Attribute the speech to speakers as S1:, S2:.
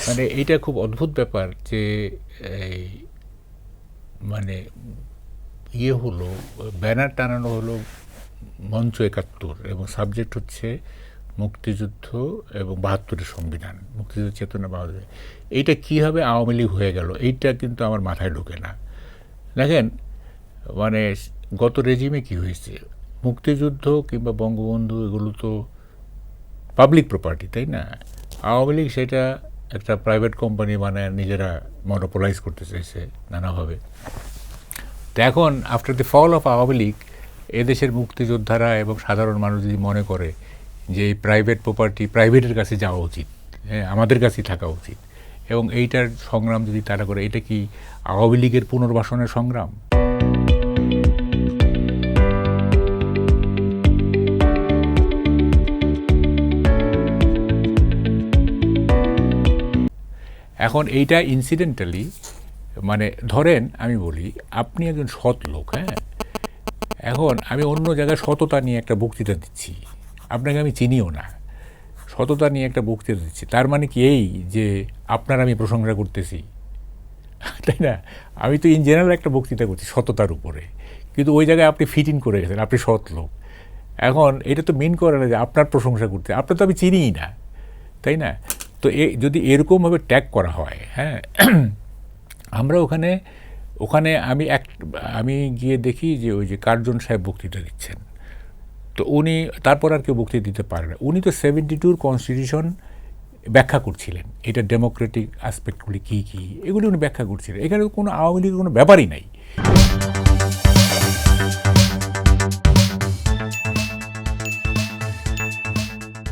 S1: মানে এইটা খুব অদ্ভুত ব্যাপার যে এই মানে হলো ব্যানার টানানো হলো মঞ্চ ৭১ এবং সাবজেক্ট হচ্ছে মুক্তিযুদ্ধ এবং ৭২-এর সংবিধান, মুক্তিযুদ্ধ চেতনা বাহাদুর। এইটা কীভাবে আওয়ামী লীগ হয়ে গেল এইটা কিন্তু আমার মাথায় ঢোকে না। দেখেন মানে গত রেজিমে কি হয়েছে, মুক্তিযুদ্ধ কিংবা বঙ্গবন্ধু এগুলো তো পাবলিক প্রপার্টি, তাই না? আওয়ামী লীগ সেটা একটা প্রাইভেট কোম্পানি বানায় নিজেরা মনোপোলাইজ করতে চাইছে নানাভাবে। তো এখন after the fall of Awami League এদেশের মুক্তিযোদ্ধারা এবং সাধারণ মানুষ যদি মনে করে যে এই প্রাইভেট প্রপার্টি প্রাইভেটের কাছে যাওয়া উচিত, হ্যাঁ আমাদের কাছেই থাকা উচিত, এবং এইটার সংগ্রাম যদি তারা করে, এটা কি আওয়ামী লীগের পুনর্বাসনের সংগ্রাম? এখন এইটা ইনসিডেন্টালি মানে ধরেন আমি বলি আপনি একজন সৎ লোক, হ্যাঁ, এখন আমি অন্য জায়গায় সততা নিয়ে একটা বক্তৃতা দিচ্ছি, আপনাকে আমি চিনিও না, সততা নিয়ে একটা বক্তৃতা দিচ্ছি, তার মানে কি এই যে আপনার আমি প্রশংসা করতেছি? তাই না? আমি তো ইন জেনারেল একটা বক্তৃতা করছি সততার উপরে, কিন্তু ওই জায়গায় আপনি ফিট ইন করে গেছেন, আপনি সৎ লোক। এখন এটা তো মিন করে না যে আপনার প্রশংসা করতে, আপনার তো আমি চিনিই না, তাই না? তো যদি এরকমভাবে ট্যাগ করা হয়, হ্যাঁ, আমরা ওখানে আমি গিয়ে দেখি যে ওই যে কার্জন সাহেব বক্তৃতা দিচ্ছেন, তো উনি তারপর আর কেউ বক্তৃতা দিতে পারে না, উনি তো 72 কনস্টিটিউশন ব্যাখ্যা করছিলেন, এটা ডেমোক্রেটিক অ্যাসপেক্টগুলি কী কী এগুলি উনি ব্যাখ্যা করছিলেন, এখানে কোনো আওয়ামী লীগের কোনো ব্যাপারই নাই।